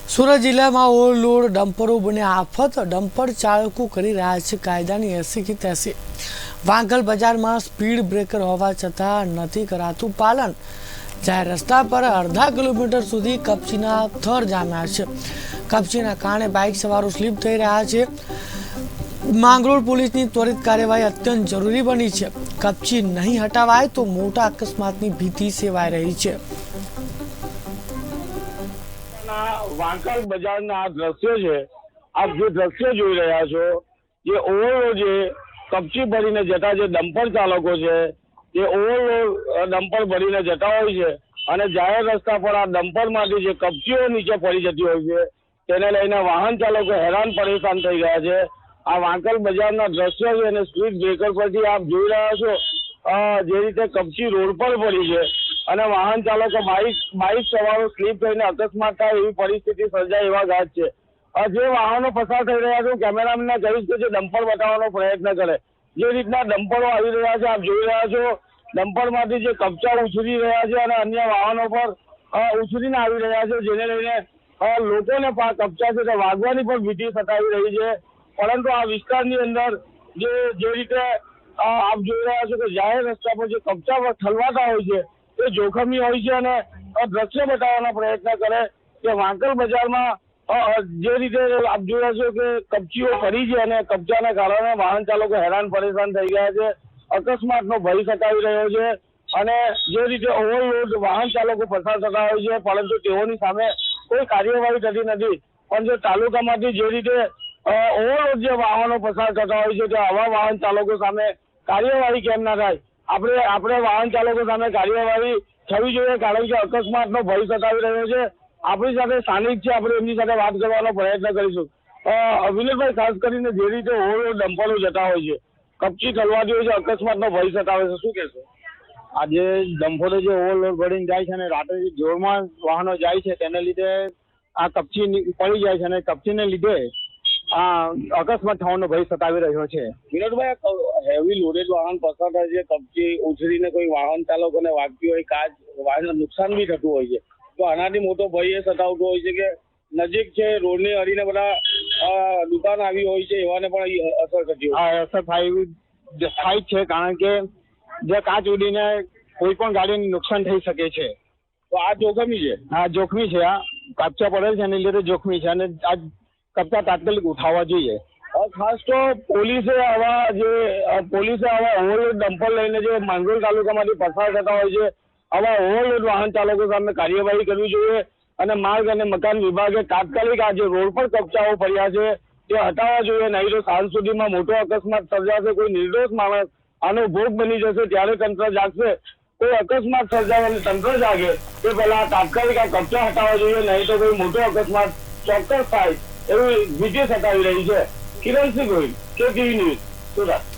સુરત જિલ્લામાં ઓવરલોડ ડમ્પરો બને આફત। ડમ્પર ચાલકો કરી રહ્યા છે કાયદાની એસી કી તેસી। વાંગલ બજારમાં સ્પીડ બ્રેકર હોવા છતાં નથી કરાતું પાલન। જાહેર રસ્તા પર અડધા કિલોમીટર સુધી કપચીના થર જામ્યા છે। કપચીના કારણે બાઇક સવારો સ્લીપ થઈ રહ્યા છે। માંગરોળ પોલીસની ત્વરિત કાર્યવાહી અત્યંત જરૂરી બની છે। કપચી નહીં હટાવાય તો મોટા અકસ્માતની ભીતિ સેવાઈ રહી છે। વાંકલ બજારના આ દ્રશ્યો છે। આપ જે દ્રશ્યો જોઈ રહ્યા છો, જે ઓવરલોડ જે કપચી ભરીને જતા જે ડમ્પર ચાલકો છે, જે ઓવરલોડ ડમ્પર ભરીને જતા હોય છે અને જાહેર રસ્તા પર આ ડમ્પરમાંથી જે કપચીઓ નીચે પડી જતી હોય છે, તેને લઈને વાહન ચાલકો હેરાન પરેશાન થઈ રહ્યા છે। આ વાંકલ બજારના દ્રશ્યો છે અને સ્પીડ બ્રેકર પરથી આપ જોઈ રહ્યા છો જે રીતે કપચી રોડ પર પડી છે અને વાહન ચાલકો બાઇક સવારો સ્લીપ થઈને અકસ્માત થાય એવી પરિસ્થિતિ સર્જાય એવા ઘાટ છે। જે વાહનો પસાર થઈ રહ્યા છે, કેમેરામેનને કહીશ કે જે ડમ્પર બતાવવાનો પ્રયત્ન કરે। જે રીતના ડમ્પરો આવી રહ્યા છે, આપ જોઈ રહ્યા છો, ડમ્પરમાંથી જે કપચા ઉછળી રહ્યા છે અને અન્ય વાહનો પર ઉછળીને આવી રહ્યા છે, જેને લઈને લોકોને કપચા છે તે વાગવાની પણ ભીતિ સતાવી રહી છે। પરંતુ આ વિસ્તારની અંદર જે રીતે આપ જોઈ રહ્યા છો કે જાહેર રસ્તા પર જે કપચા ઠલવાતા હોય છે એ જોખમી હોય છે અને દ્રશ્ય બતાવવાનો પ્રયત્ન કરે કે વાંકલ બજારમાં જે રીતે આપ જોઈ રહ્યા છો કે કપચીઓ ફરી છે અને કબજાના કારણે વાહન ચાલકો હેરાન પરેશાન થઈ ગયા છે। અકસ્માતનો ભય સતાવી રહ્યો છે અને જે રીતે ઓવરલોડ વાહન ચાલકો પસાર થતા હોય છે, પરંતુ તેઓની સામે કોઈ કાર્યવાહી થતી નથી। પણ જે તાલુકામાંથી જે રીતે ઓવરલોડ જે વાહનો પસાર થતા હોય છે, તે આવા વાહન ચાલકો સામે કાર્યવાહી કેમ ના થાય? આપણે વાહન ચાલકો સામે કાર્યવાહી થવી જોઈએ, કારણ કે અકસ્માતનો ભય સતાવી રહ્યો છે। આપણી સાથે સ્થાનિક છે, આપણે એમની સાથે વાત કરવાનો પ્રયત્ન કરીશું। વિનોદભાઈ, ખાસ કરીને જે રીતે ઓવરલોડ ડમ્પરો જતા હોય છે, કપચી ઠલવાતી હોય છે, અકસ્માતનો ભય સતાવે છે, શું કહેશો? આજે ડમ્પરો જે ઓવરલોડ ભરીને જાય છે અને રાત્રે જોરમાં વાહનો જાય છે, તેને લીધે આ કપચી પડી જાય છે અને કપચીને લીધે આ અકસ્માત થવાનો ભય સતાવી રહ્યો છે। વિનોદભાઈ, હેવી લોડેડ વાહન પસાર થાય છે, કપચી ઉછળીને કોઈ વાહન ચાલકોને વાગતી હોય, કાચ વાહનને નુકસાન બી થતું હોય છે, તો આનાથી મોટો ભય એ સતાવતો હોય છે કે નજીક છે, રોડની અડીને બધા દુકાન આવી હોય છે, એવાને પણ અસર થતી હોય છે। અસર થાય છે, કારણ કે જે કાચ ઉડીને કોઈ પણ ગાડીને નુકસાન થઈ શકે છે, તો આ જોખમી છે। આ જોખમી છે। આ કાપચા પડે છે એની લીધે જોખમી છે અને આ કપચા તાત્કાલિક ઉઠાવવા જોઈએ। ખાસ તો પોલીસે આવા ઓવરલોડ ડમ્પર લઈને જે માંગરોળ તાલુકામાંથી પસાર થતા હોય છે, આવા ઓવરલોડ વાહન ચાલકો સામે કાર્યવાહી કરવી જોઈએ અને માર્ગ અને મકાન વિભાગે તાત્કાલિક આ જે રોડ પર કબચાઓ પડ્યા છે તે હટાવવા જોઈએ। નહીં તો સાંજ સુધીમાં મોટો અકસ્માત સર્જાશે, કોઈ નિર્દોષ માણસ આનો ભોગ બની જશે, ત્યારે તંત્ર જાગશે। કોઈ અકસ્માત સર્જાય અને તંત્ર જાગે તે પહેલા તાત્કાલિક આ કબચા હટાવવા જોઈએ, નહીં તો કોઈ મોટો અકસ્માત ચોક્કસ થાય એવી ભીતિ સતાવી રહી છે। Kiransinh Gohil, KTV news, Surat.